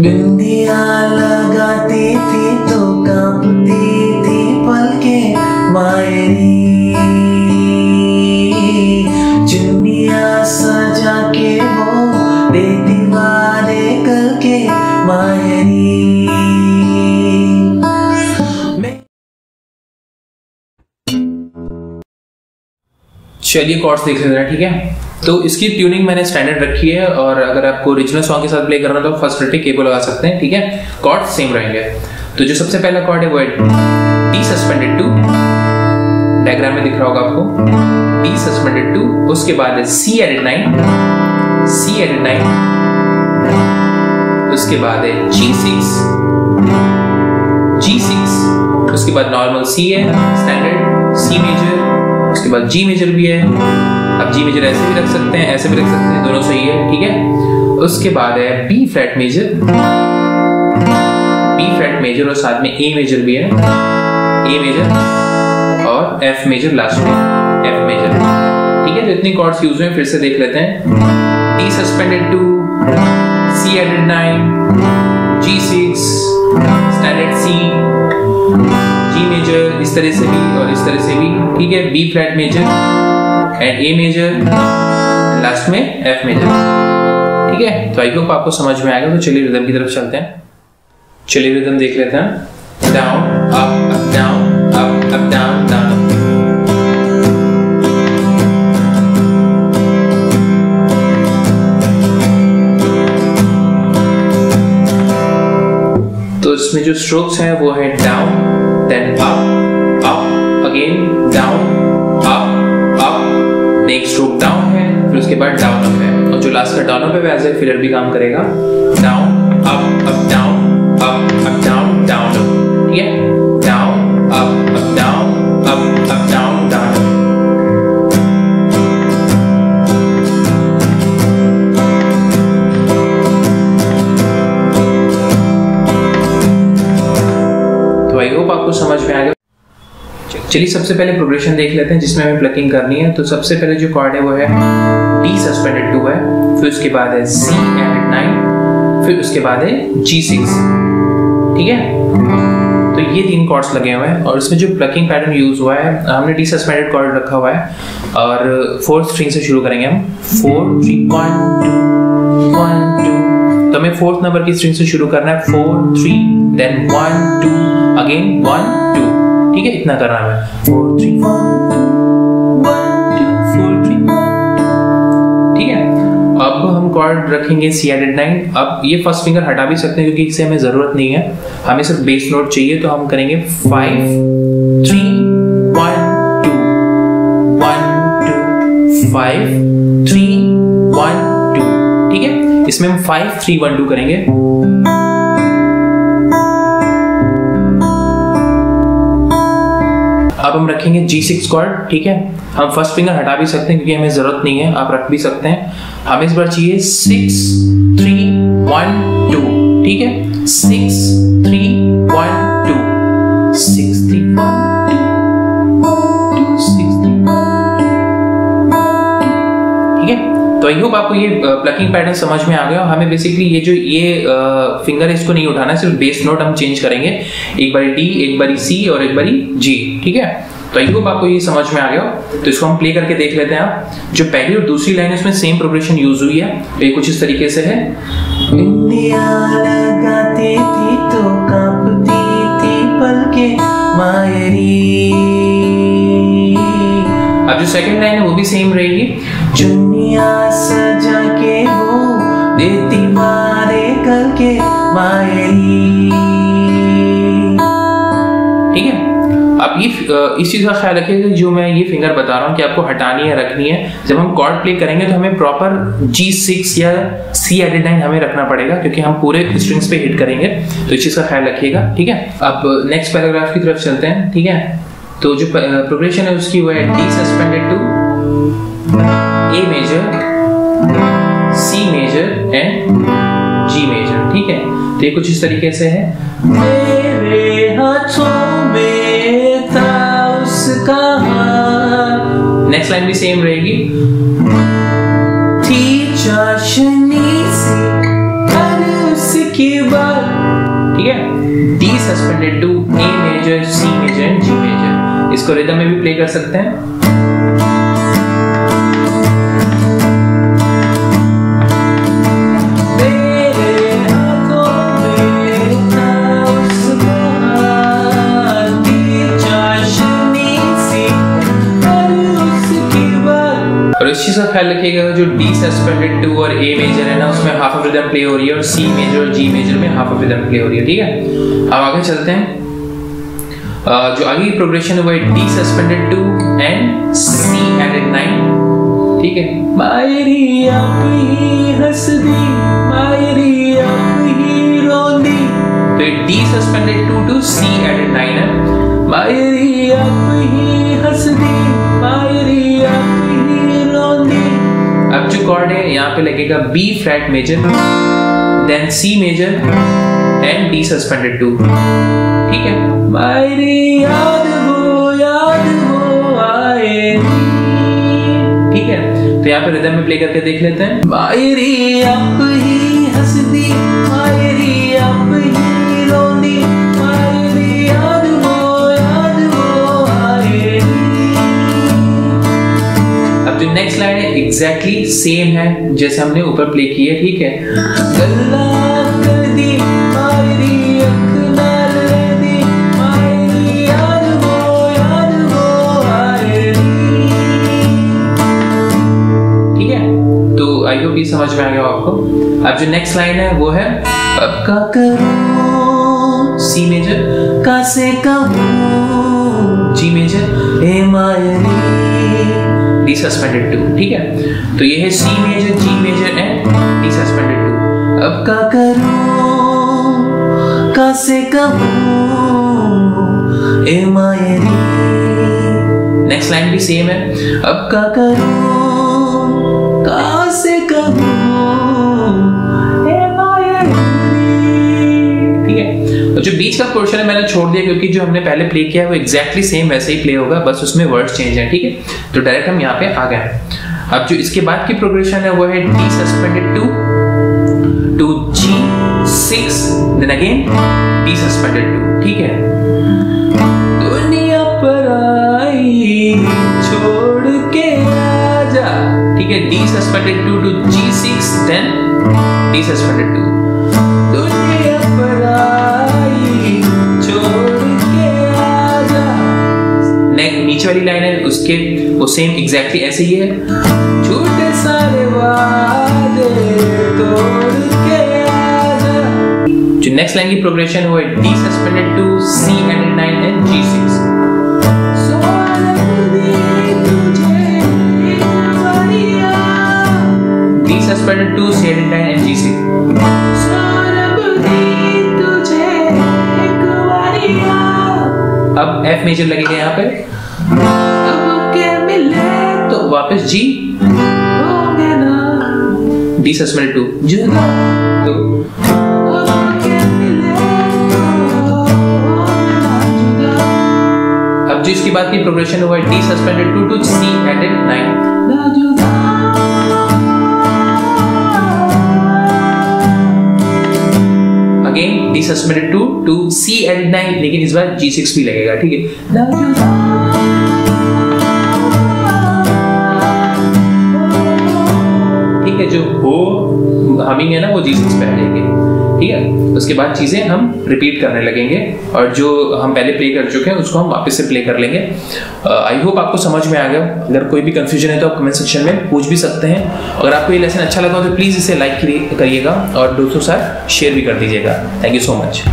बिंदिया लगाती थी तो कांपती थी पलकें मायरी, चुन्निया सजा के वो देती वादे कल के मायरी। चलिए कॉर्ड्स देख लेते हैं, ठीक है। तो इसकी ट्यूनिंग मैंने स्टैंडर्ड रखी है, और अगर आपको ओरिजिनल सॉन्ग के साथ प्ले करना तो फर्स्ट रटे केबल लगा सकते हैं, ठीक है। कॉर्ड्स सेम रहेंगे। तो जो सबसे पहला कॉर्ड है वो है डी सस्पेंडेड टू, डायग्राम में दिख रहा होगा आपको, डी सस्पेंडेड टू। उसके बाद है सी एडेड 9, सी एडेड 9। उसके बाद है G6, G6। उसके बाद नॉर्मल सी है, स्टैंडर्ड सी मेजर। उसके बाद जी मेजर भी है। अब जी मेजर ऐसे भी रख सकते हैं, ऐसे भी रख सकते हैं, दोनों सही है, ठीक है। उसके बाद है B flat major, B flat major और साथ में ए मेजर भी है, ए मेजर और एफ मेजर लास्ट में, एफ मेजर, ठीक है। तो इतनी कॉर्ड्स यूज हुए, फिर से देख लेते हैं। D suspended two, C added 9, G6, standard C, G major इस तरह से भी और इस तरह से भी, ठीक है। B flat major and A major, last में एफ मेजर, ठीक है। तो आई होप आपको समझ में आएगा। तो चलिए रिदम की तरफ चलते हैं। चलिए रिदम देख लेते हैं। Down up down, up down down. तो इसमें जो स्ट्रोक्स हैं वो है down, then up, up again, down, up, up, next stroke down है, फिर उसके बाद डाउन अप है, और जो लास्ट का डाउन अप है एज ए फिलर भी काम करेगा। Down up down, up down, down up, ठीक है। Down up down, up down, down up. तो आई होप आपको समझ में आ गया। चलिए सबसे पहले प्रोग्रेशन देख लेते हैं जिसमें हमें प्लकिंग करनी है। तो सबसे पहले जो कॉर्ड है वो है डी सस्पेंडेड 2 है, फिर उसके बाद है सी एडेड 9, फिर उसके बाद है G6, ठीक है। तो ये 3 कॉर्ड्स लगे हुए हैं, और इसमें जो प्लकिंग पैटर्न यूज हुआ है, हमने डी सस्पेंडेड कॉर्ड रखा हुआ है, और 4th स्ट्रिंग से शुरू करेंगे हम। 4 3 1 2 1 2। तो हमें 4th नंबर की स्ट्रिंग से शुरू करना है। 4 3 देन 1 2 अगेन 1 2, ठीक है। इतना करना है 4 3 1 2 1 2 4 3 1 2, ठीक है। अब हम कॉर्ड रखेंगे सी एडेड 9। अब ये फर्स्ट फिंगर हटा भी सकते हैं क्योंकि इससे हमें जरूरत नहीं है, हमें सिर्फ बेस नोट चाहिए। तो हम करेंगे 5 3 1 2 1 2 5 3 1 2, ठीक है। इसमें हम 5 3 1 2 करेंगे। अब हम रखेंगे G6 कॉर्ड, ठीक है। हम फर्स्ट फिंगर हटा भी सकते हैं क्योंकि हमें जरूरत नहीं है, आप रख भी सकते हैं। हमें इस बार चाहिए 6 3 1 2, ठीक है। 6 3 1 2 6 3 1 2 6 3 1 2, ठीक है। तो आई होप आपको ये प्लकिंग पैटर्न समझ में आ गया। हमें बेसिकली ये जो फिंगर है इसको नहीं उठाना है, सिर्फ बेस नोट हम चेंज करेंगे, एक बारी डी, एक बारी सी और एक बारी जी, ठीक है। तो आई होप आपको ये समझ में आ गया। तो इसको हम प्ले करके देख लेते हैं। आप जो पहली और दूसरी लाइन है उसमें सेम प्रोग्रेशन यूज हुई है, तो ये कुछ इस तरीके से है। बिंदिया लगाती थी तो कांपती थी पलकें मायरी। अब जो सेकंड लाइन है वो भी सेम रहेगी। चुन्निया सजा के वो देती वादे कल के मायरी, ठीक है। अब ये इस चीज का ख्याल रखिएगा, जो मैं ये फिंगर बता रहा हूँ कि आपको हटानी है रखनी है। जब हम कॉर्ड प्ले करेंगे तो हमें प्रॉपर G6 या C एडेड 9 हमें रखना पड़ेगा क्योंकि हम पूरे स्ट्रिंग्स पे हिट करेंगे। तो इस चीज का ख्याल रखिएगा, ठीक है। अब नेक्स्ट पैराग्राफ की तरफ चलते हैं, ठीक है। तो जो प्रोग्रेशन है उसकी वो है D suspended two, A major, C major and G major, ठीक है। तो ये कुछ इस तरीके से है। मेरे हाथों में था उसका हाथ। नेक्स्ट लाइन भी सेम रहेगी। थी चाशनी से हर उसकी बाद, ठीक है, D suspended two A major, C major and G major. इसको रिदम में भी प्ले कर सकते हैं। इस चीज का ख्याल रखिएगा, जो डी सस्पेंडेड टू और ए मेजर है ना, उसमें हाफ ऑफ रिदम प्ले हो रही है और सी मेजर और जी मेजर में हाफ ऑफ रिदम प्ले हो रही है, ठीक है। अब आगे चलते हैं। जो आगे की प्रोग्रेशन है वो है D suspended two and C added 9, ठीक है। मायरी आपकी हंसदी, मायरी आपकी रोंदी, तो ये D suspended two C added 9 है। मायरी आपकी हंसदी, मायरी आपकी रोंदी। अब जो कॉर्ड है यहाँ पे लगेगा B flat major, then C major and D suspended two, ठीक है। मायरी याद वो आए, ठीक है। तो यहाँ पे रिदम में प्ले करके देख लेते हैं। मायरी आप ही हंसदी, मायरी आप ही रोंदी, मायरी याद वो आए। अब जो नेक्स्ट लाइन है एग्जैक्टली सेम है जैसे हमने ऊपर प्ले की है, ठीक है। गल्ला कर दी मायरी अख नाल दी, मायरी याद वो आए, ठीक है। तो आई होप ये समझ में आ गया आपको। अब जो नेक्स्ट लाइन है वो है अब का करूं, सी मेजर, का से कहूं, जी मेजर, ए मायरी, डी सस्पेंडेड टू, ठीक है। तो ये है C major, G major and D suspended two. अब का करूं, का से कहूं, ए मायरी। नेक्स्ट लाइन भी सेम है। अब का करूं, का से कहूं, ए मायरी, ठीक है। तो जो बीच का पोर्शन है मैंने छोड़ दिया क्योंकि जो हमने पहले प्ले किया है वो एग्जैक्टली सेम वैसे ही प्ले होगा, बस उसमें वर्ड्स चेंज हैं, ठीक है। तो डायरेक्ट हम यहाँ पे आ गए। अब जो इसके बाद की प्रोग्रेशन है वो है D suspended two G6, then again D suspended two, ठीक है। दुनिया पर आई छोड़ के आजा, ठीक है। D suspended two G6, then D suspended two. दुनिया पर आई छोड़ के आजा। नीचे वाली लाइन है उसके वो सेम एग्जैक्टली ऐसे ही है। झूठे सारे वादे तोड़ के आजा। जो नेक्स्ट लाइन की प्रोग्रेशन वो है D suspended two C added 9 and G6। D suspended two C added 9 and G6। अब F मेजर लगेगा यहाँ पे, अब के मिले तो वापस G, डी सस्पेंडेड टू, जुदा तो अब के मिले तो। अब जो इसके बाद की प्रोग्रेशन हुआ है D suspended two C added 9, again D suspended two C added 9, लेकिन इस बार G6 भी लगेगा, ठीक है। ठीक है, जो हो हमिंग है ना वो G6 पे आ जाएगी, ठीक है। उसके बाद चीजें हम रिपीट करने लगेंगे और जो हम पहले प्ले कर चुके हैं उसको हम वापस से प्ले कर लेंगे। आई होप आपको समझ में आ गया। अगर कोई भी कंफ्यूजन है तो आप कमेंट सेक्शन में पूछ भी सकते हैं। अगर आपको ये लेसन अच्छा लगा तो प्लीज इसे लाइक करिएगा और दोस्तों के साथ शेयर भी कर दीजिएगा। Thank you so much.